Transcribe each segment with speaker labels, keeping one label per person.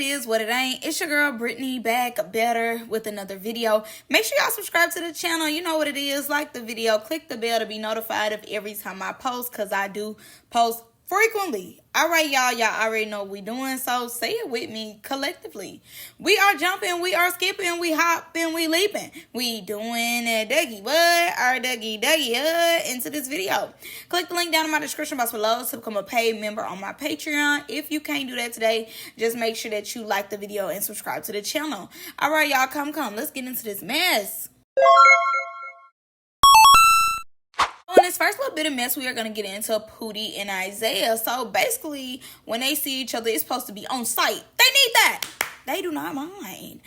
Speaker 1: is, what it ain't. It's your girl Brittany back better with another video. Make sure y'all subscribe to the channel. You know what it is. Like the video, click the bell to be notified of every time I post, because I do post frequently. All right, y'all already know what we doing, so say it with me collectively. We are jumping, we are skipping, we hopping, we leaping. We doing a Dougie, what? Our Dougie, into this video. Click the link down in my description box below to become a paid member on my Patreon. If you can't do that today, just make sure that you like the video and subscribe to the channel. All right, y'all, come. Let's get into this mess. In this first little bit of mess, we are going to get into Poodie and Isaiah. So basically, when they see each other, it's supposed to be on site. They need that. They do not mind.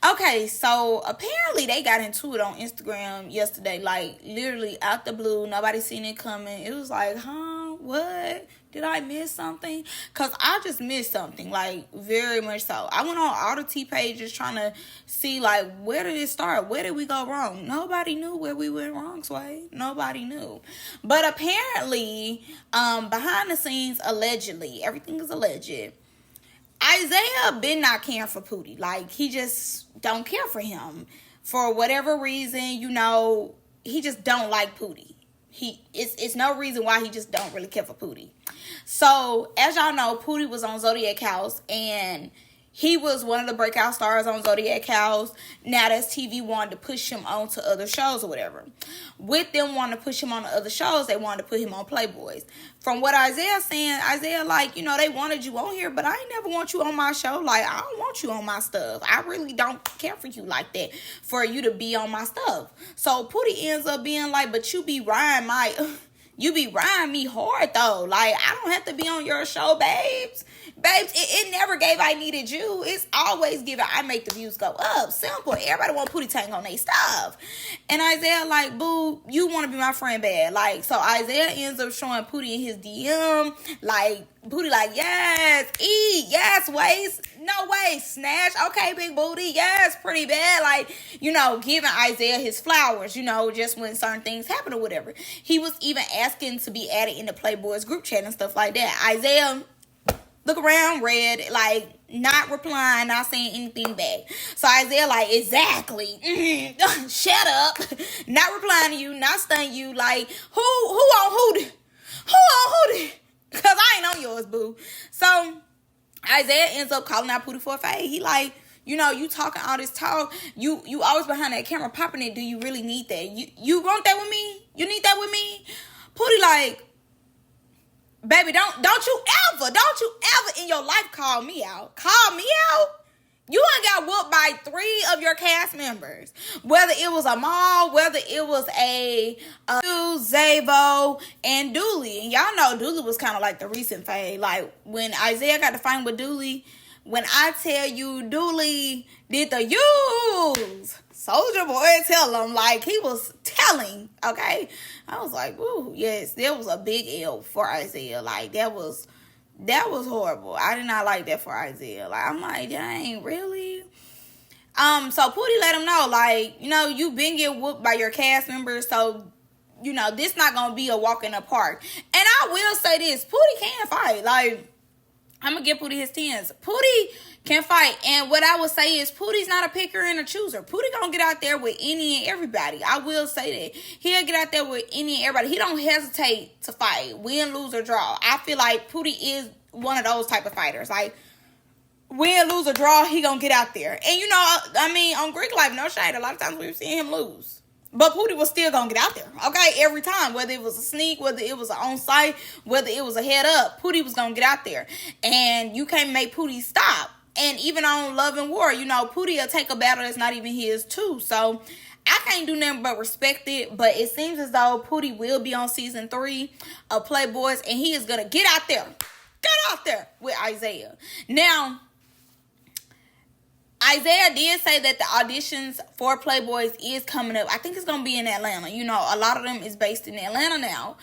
Speaker 1: Okay, so apparently they got into it on Instagram yesterday. Like, literally out the blue. Nobody seen it coming. It was like, huh? What? Did I miss something? Because I just missed something. Like, very much so. I went on all the T pages trying to see, like, where did it start? Where did we go wrong? Nobody knew where we went wrong, Sway. Nobody knew. But apparently, behind the scenes, allegedly, everything is alleged, Isaiah been not caring for Poodie. Like, he just don't care for him. For whatever reason, you know, he just don't like Poodie. It's no reason why he just don't really care for Poodie. So, as y'all know, Poodie was on Zodiac House, and he was one of the breakout stars on Zodiac House. Now that's TV wanted to push him on to other shows or whatever. With them wanting to push him on to other shows, they wanted to put him on Playboys. From what Isaiah's saying, Isaiah, like, you know, they wanted you on here, but I ain't never want you on my show. Like, I don't want you on my stuff. I really don't care for you like that, for you to be on my stuff. So Poodie ends up being like, but you be riding me hard, though. Like, I don't have to be on your show, babes. Babes, it never gave I needed you. It's always given I make the views go up. Simple. Everybody want Poodie Tank on their stuff. And Isaiah like, boo, you want to be my friend bad. Like, so Isaiah ends up showing Poodie in his DM. Like, Poodie like, yes, eat, yes, waist, no waist, snatch, okay, big booty, yes, pretty bad. Like, you know, giving Isaiah his flowers, you know, just when certain things happen or whatever. He was even asking to be added in the Playboys group chat and stuff like that. Isaiah look around, red, like, not replying, not saying anything back. So Isaiah like, exactly, shut up, not replying to you, not stunning you, like, who on who? Because I ain't on yours, boo. So Isaiah ends up calling out Poodie for a fade. He like, you know, you talking all this talk, you always behind that camera popping it. Do you really need that? You want that with me? You need that with me? Poodie like, baby, don't you ever in your life call me out. Call me out? You ain't got whooped by 3 of your cast members. Whether it was Amal, whether it was Zavo, and Dooley. And y'all know Dooley was kind of like the recent fade. Like, when Isaiah got to fight with Dooley, when I tell you Dooley did the use, Soldier Boy tell him, like, he was telling, okay? I was like, ooh, yes, there was a big L for Isaiah. Like, that was horrible. I did not like that for Isaiah. Like, I'm like, dang, really? So Poodie let him know, like, you know, you been getting whooped by your cast members, so, you know, this not gonna be a walk in the park. And I will say this, Poodie can fight. Like, I'm gonna give Poodie his 10s. Poodie can fight. And what I would say is, Poodie's not a picker and a chooser. Poodie gonna get out there with any and everybody. I will say that. He'll get out there with any and everybody. He don't hesitate to fight. Win, lose, or draw. I feel like Poodie is one of those type of fighters. Like, win, lose, or draw, he gonna get out there. And, you know, I mean, on Greek life, no shade, a lot of times we've seen him lose. But Poodie was still going to get out there, okay, every time. Whether it was a sneak, whether it was an on-site, whether it was a head-up, Poodie was going to get out there. And you can't make Poodie stop. And even on Love and War, you know, Poodie will take a battle that's not even his, too. So I can't do nothing but respect it. But it seems as though Poodie will be on season 3 of Playboys. And he is going to get out there. Get out there with Isaiah. Now, Isaiah did say that the auditions for Playboys is coming up. I think it's going to be in Atlanta. You know, a lot of them is based in Atlanta now,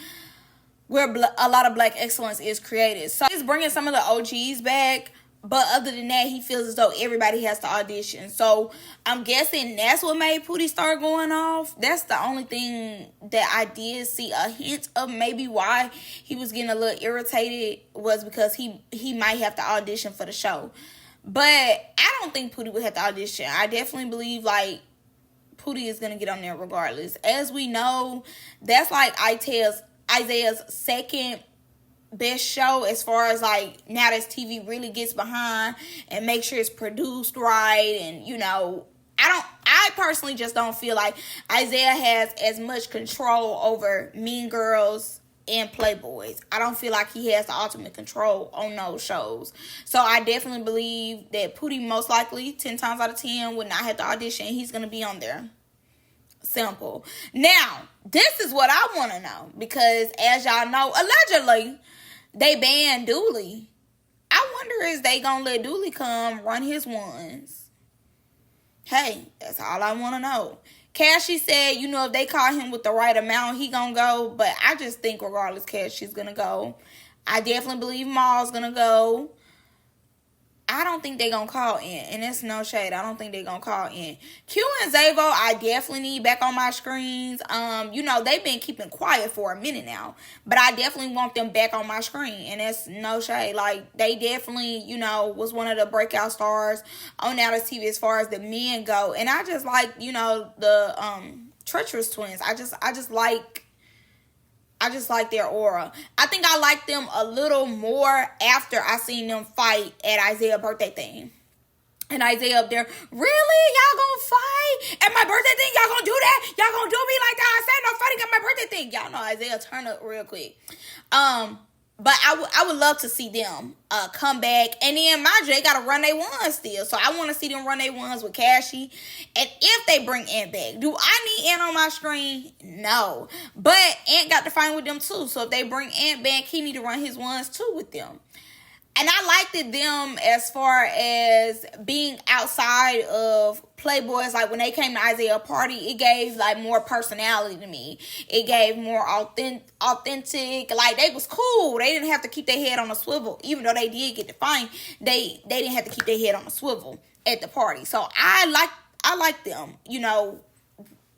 Speaker 1: where a lot of Black excellence is created. So he's bringing some of the OGs back. But other than that, he feels as though everybody has to audition. So I'm guessing that's what made Poodie start going off. That's the only thing that I did see a hint of maybe why he was getting a little irritated, was because he might have to audition for the show. But I don't think Poodie would have to audition. I definitely believe, like, Poodie is going to get on there regardless. As we know, that's like Isaiah's second best show as far as, like, now that TV really gets behind and make sure it's produced right. And, you know, I personally just don't feel like Isaiah has as much control over Mean Girls and Playboys. I don't feel like he has the ultimate control on those shows. So I definitely believe that Poodie most likely 10 times out of 10 would not have to audition. He's going to be on there. Simple. Now, this is what I want to know, because as y'all know, allegedly they banned Dooley. I wonder, is they going to let Dooley come run his ones? Hey, that's all I want to know. Cassie said, you know, if they call him with the right amount, he gonna go. But I just think regardless, Cassie's gonna go. I definitely believe Maul's gonna go. I don't think they gonna call in. And it's no shade. I don't think they gonna call in. Q and Zavo, I definitely need back on my screens. You know, they've been keeping quiet for a minute now. But I definitely want them back on my screen. And that's no shade. Like, they definitely, you know, was one of the breakout stars on Now That's TV as far as the men go. And I just like, you know, the treacherous twins. I just like their aura. I think I like them a little more after I seen them fight at Isaiah's birthday thing. And Isaiah up there, really? Y'all gonna fight at my birthday thing? Y'all gonna do that? Y'all gonna do me like that? I said no fighting at my birthday thing. Y'all know Isaiah turn up real quick. But I would love to see them come back. And then mind you, they gotta run their ones still. So I want to see them run their ones with Cassie. And if they bring Ant back, do I need Ant on my screen? No. But Ant got to fight with them too. So if they bring Ant back, he need to run his ones too with them. And I liked it them as far as being outside of Playboys. Like when they came to Isaiah's party, it gave like more personality to me. It gave more authentic. Like they was cool. They didn't have to keep their head on a swivel. Even though they did get the fine, they didn't have to keep their head on a swivel at the party. So I like them, you know,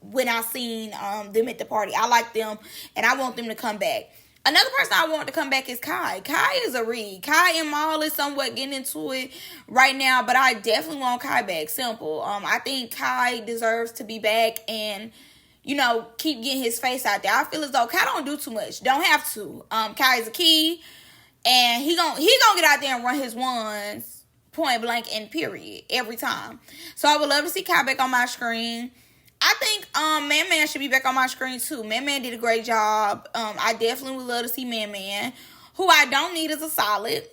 Speaker 1: when I seen them at the party. I like them and I want them to come back. Another person I want to come back is Kai. Kai is a read. Kai and Maul is somewhat getting into it right now, but I definitely want Kai back. Simple. I think Kai deserves to be back and, you know, keep getting his face out there. I feel as though Kai don't do too much. Don't have to. Kai is a key, and he gonna get out there and run his ones point blank and period every time. So I would love to see Kai back on my screen. I think Man should be back on my screen too. Man did a great job. I definitely would love to see Man. Who I don't need is a Solid.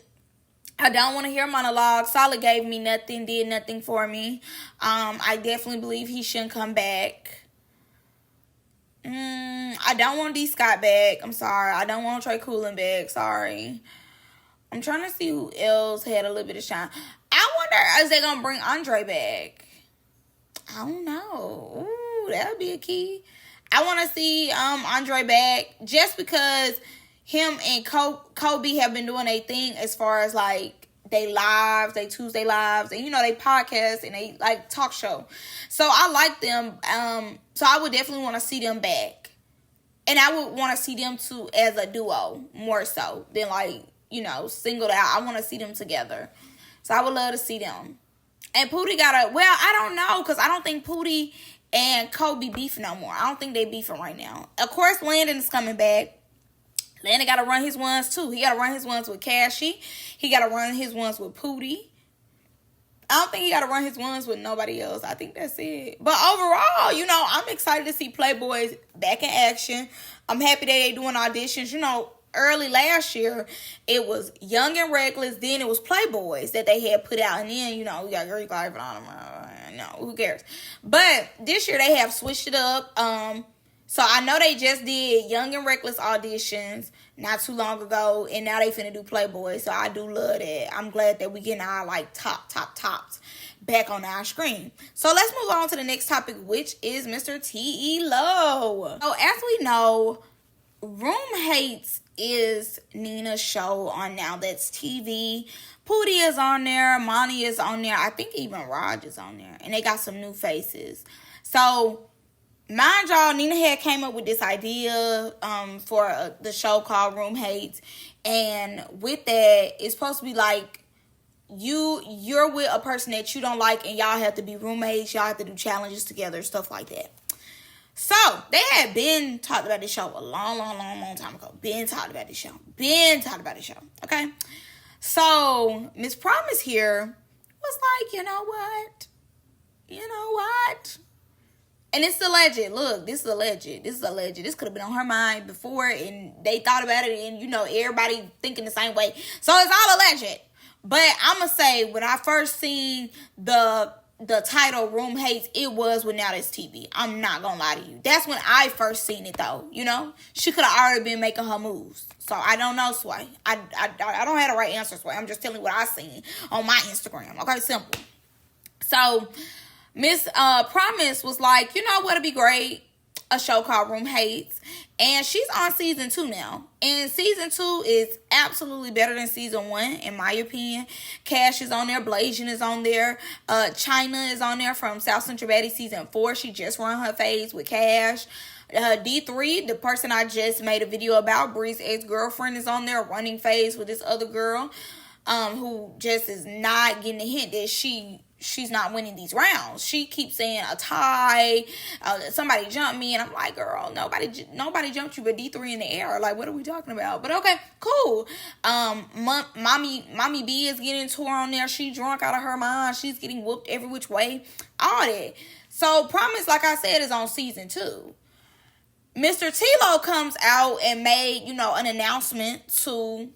Speaker 1: I don't want to hear a monologue. Solid gave me nothing, did nothing for me. I definitely believe he shouldn't come back. I don't want D. Scott back. I'm sorry. I don't want Trey Coolin back. Sorry. I'm trying to see who else had a little bit of shine. I wonder, is they going to bring Andre back? I don't know. Ooh, that would be a key. I want to see Andre back just because him and Kobe have been doing a thing as far as like they lives, they Tuesday lives, and you know they podcast and they like talk show. So I like them. So I would definitely want to see them back, and I would want to see them too as a duo more so than like, you know, singled out. I want to see them together. So I would love to see them. And Poodie I don't know, because I don't think Poodie and Kobe beef no more. I don't think they beefing right now. Of course, Landon is coming back. Landon got to run his ones too. He got to run his ones with Cassie. He got to run his ones with Poodie. I don't think he got to run his ones with nobody else. I think that's it. But overall, you know, I'm excited to see Playboys back in action. I'm happy that they doing auditions. You know, early last year, it was Young and Reckless. Then it was Playboys that they had put out. And then, you know, we got Greek Life on them. No, who cares? But this year, they have switched it up. So I know they just did Young and Reckless auditions not too long ago. And now they finna do Playboy. So I do love that. I'm glad that we getting our, like, tops back on our screen. So let's move on to the next topic, which is Mr. T.Lo. So as we know, H8s is Nina's show on Now That's TV. Poodie is on there. Monty is on there. I think even Raj is on there. And they got some new faces. So, mind y'all, Nina had came up with this idea for the show called H8s. And with that, it's supposed to be like you're with a person that you don't like, and y'all have to be roommates, y'all have to do challenges together, stuff like that. So they had been talked about this show a long time ago. Been talked about this show. Okay. So Miss Promise here was like, you know what? And it's alleged. Look, this is alleged. This could have been on her mind before, and they thought about it, and everybody thinking the same way. So it's all alleged. But I'm gonna say, when I first seen the title Room Hates, it was with Now That's TV. I'm not gonna lie to you. That's when I first seen it, though. She could have already been making her moves. So I don't know, Sway. I don't have the right answer, Sway. I'm just telling you what I seen on my Instagram. Okay, simple. So Miss Promise was like, you know what'd be great? A show called Room Hates. And she's on season 2 now. And season 2 is absolutely better than season 1, in my opinion. Cash is on there. Blasian is on there. China is on there from South Central Betty season 4. She just run her phase with Cash. D3, the person I just made a video about, Bree's ex-girlfriend, is on there running phase with this other girl. Who just is not getting the hint that she's not winning these rounds. She keeps saying a tie, somebody jumped me, and I'm like, girl, nobody jumped you but D3 in the air. Like, what are we talking about? But okay, cool. Mommy B is getting to her on there. She drunk out of her mind. She's getting whooped every which way. All that. So Promise, like I said, is on season 2. Mr. Tlo comes out and made, an announcement to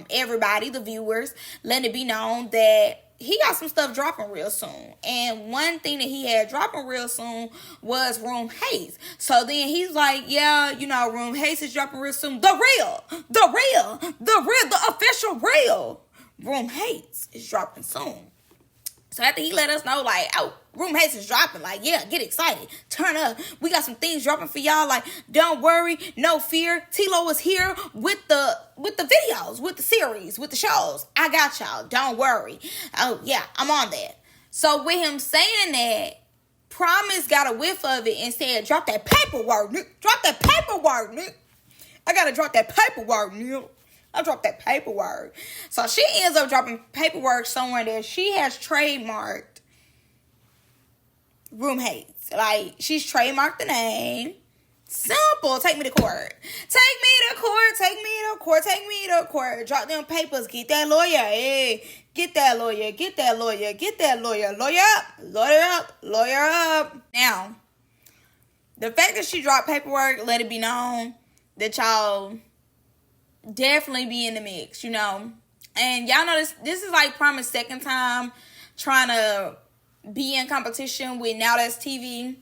Speaker 1: everybody, the viewers, letting it be known that he got some stuff dropping real soon. And one thing that he had dropping real soon was Room Hates. So then he's like, yeah, Room Hates is dropping real soon. The official real Room Hates is dropping soon. So after he let us know, like, oh, Room Hates is dropping, like, yeah, get excited, turn up. We got some things dropping for y'all. Like, don't worry, no fear. Tlo is here with the videos, with the series, with the shows. I got y'all. Don't worry. Oh yeah, I'm on that. So with him saying that, Promise got a whiff of it and said, "Drop that paperwork, Nick. Drop that paperwork, Nick. I gotta drop that paperwork, Nick." I dropped that paperwork. So she ends up dropping paperwork somewhere that she has trademarked Room Hates. Like, she's trademarked the name. Simple. Take me to court. Take me to court. Drop them papers. Get that lawyer. Hey, get that lawyer. Lawyer up. Now, the fact that she dropped paperwork, let it be known that y'all definitely be in the mix, And y'all know this is like Promise's second time trying to be in competition with Now That's TV.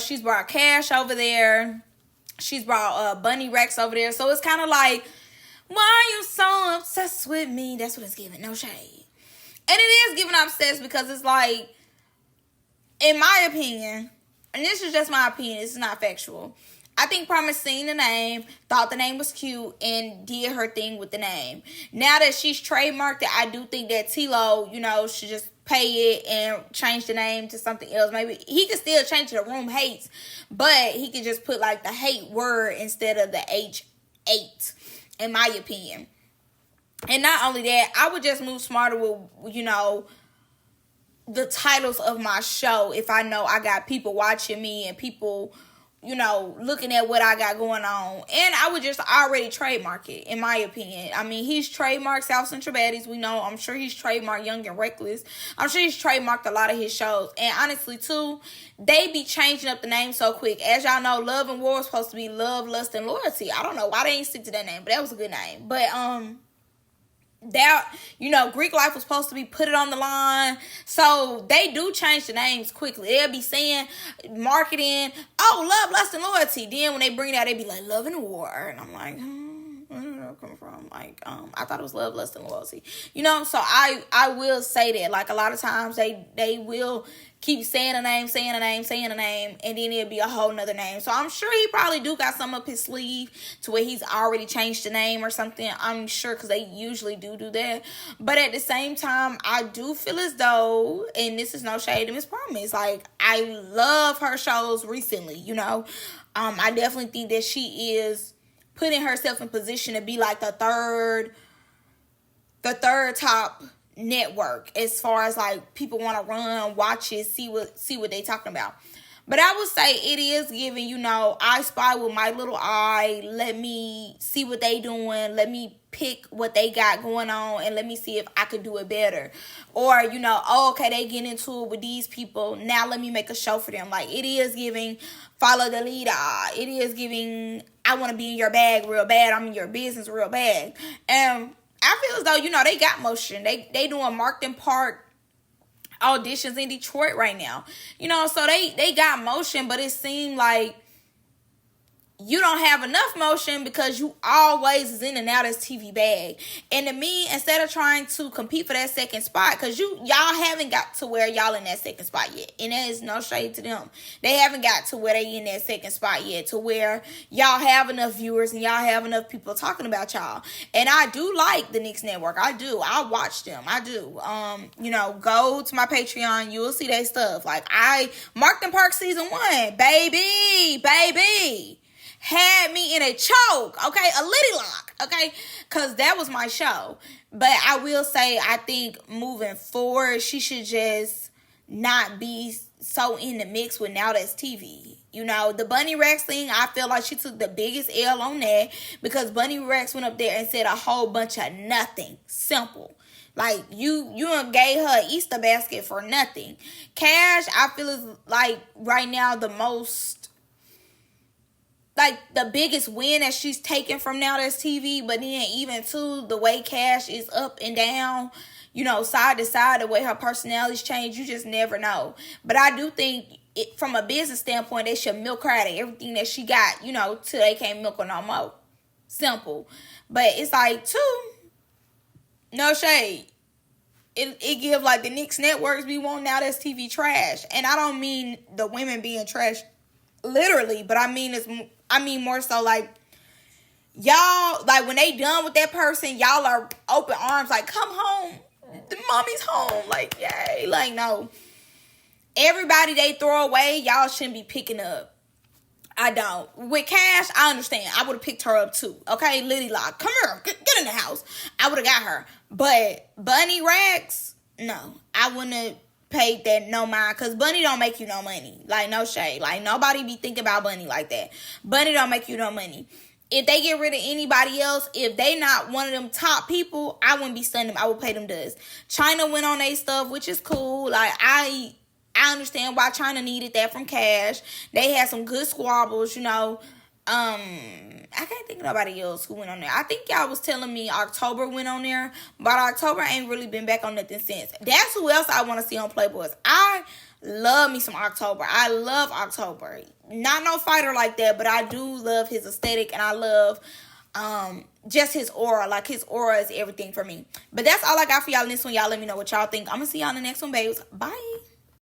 Speaker 1: She's brought Cash over there. She's brought Bunny Rex over there. So it's kind of like, why are you so obsessed with me? That's what it's giving. No shade. And it is giving obsessed because it's like, in my opinion, and this is just my opinion, this is not factual, I think Promise seen the name, thought the name was cute, and did her thing with the name. Now that she's trademarked it, I do think that Tlo, should just pay it and change the name to something else. Maybe he could still change it to Room Hates, but he could just put like the hate word instead of the h8, in my opinion. And not only that, I would just move smarter with, the titles of my show if I know I got people watching me and people looking at what I got going on. And I would just already trademark it, in my opinion. I mean, he's trademarked South Central Baddies. We know. I'm sure he's trademarked Young and Reckless. I'm sure he's trademarked a lot of his shows. And honestly, too, they be changing up the name so quick. As y'all know, Love and War was supposed to be Love, Lust, and Loyalty. I don't know why they ain't stick to that name, but that was a good name. But, that, Greek Life was supposed to be Put It On The Line. So they do change the names quickly. They'll be saying marketing, oh, Love, Lust, and Loyalty. Then when they bring it out, they be like Love and War. And I'm like, where did that come from? Like, I thought it was Love, Lust, and Loyalty. So I will say that. Like, a lot of times they will keep saying a name, and then it'll be a whole nother name. So I'm sure he probably do got some up his sleeve to where he's already changed the name or something. I'm sure, because they usually do that. But at the same time, I do feel as though, and this is no shade to Miss Promise, like, I love her shows recently, I definitely think that she is putting herself in position to be like the third top network as far as like people want to run, watch it, see what they talking about. But I would say it is giving, you know, I spy with my little eye. Let me see what they doing. Let me pick what they got going on and let me see if I could do it better. Or, you know, oh, okay, they get into it with these people. Now let me make a show for them. Like, it is giving follow the leader. It is giving I want to be in your bag real bad. I'm in your business real bad. And I feel as though, you know, they got motion. They doing Markton Park auditions in Detroit right now. You know, so they got motion, but it seemed like you don't have enough motion because you always is in and out as TV bag. And to me, instead of trying to compete for that second spot, because y'all haven't got to where y'all in that second spot yet. And there is no shade to them. They haven't got to where they in that second spot yet, to where y'all have enough viewers and y'all have enough people talking about y'all. And I do like the Knicks Network. I do. I watch them. I do. You know, go to my Patreon. You will see their stuff. Like, Markton Park season 1, baby. Had me in a choke, okay? A litty lock, okay? Because that was my show. But I will say, I think moving forward, she should just not be so in the mix with Now That's TV. You know, the Bunny Rex thing, I feel like she took the biggest L on that because Bunny Rex went up there and said a whole bunch of nothing. Simple. Like, you gave her an Easter basket for nothing. Cash, I feel is like right now the most... like the biggest win that she's taken from Now That's TV, but then even too, the way Cash is up and down, you know, side to side, the way her personality's changed, you just never know. But I do think from a business standpoint, they should milk her out of everything that she got, you know, till they can't milk her no more. Simple. But it's like, too, no shade. It give like the Knicks networks be wanting Now That's TV trash. And I don't mean the women being trash literally, but I mean more so like y'all, like when they done with that person, y'all are open arms like, come home, the mommy's home, like, yay. Like, no, everybody they throw away, y'all shouldn't be picking up. I don't. With Cash, I understand. I would have picked her up too. Okay, Liddy Lock, come here, get in the house. I would have got her. But Bunny Rex, no, I wouldn't have paid that no mind, because Bunny don't make you no money. Like, no shade. Like, nobody be thinking about Bunny like that. Bunny don't make you no money. If they get rid of anybody else, if they not one of them top people, I wouldn't be stunning them. I would pay them dust. China went on their stuff, which is cool. Like, I understand why China needed that from Cash. They had some good squabbles, you know. I can't think of nobody else who went on there. I think y'all was telling me October went on there, but October ain't really been back on nothing since. That's who else I want to see on Playboys. I love me some October. I love October. Not no fighter like that, but I do love his aesthetic, and I love just his aura. Like, his aura is everything for me. But that's all I got for y'all in this one. Y'all let me know what y'all think. I'm gonna see y'all in the next one, babes. Bye.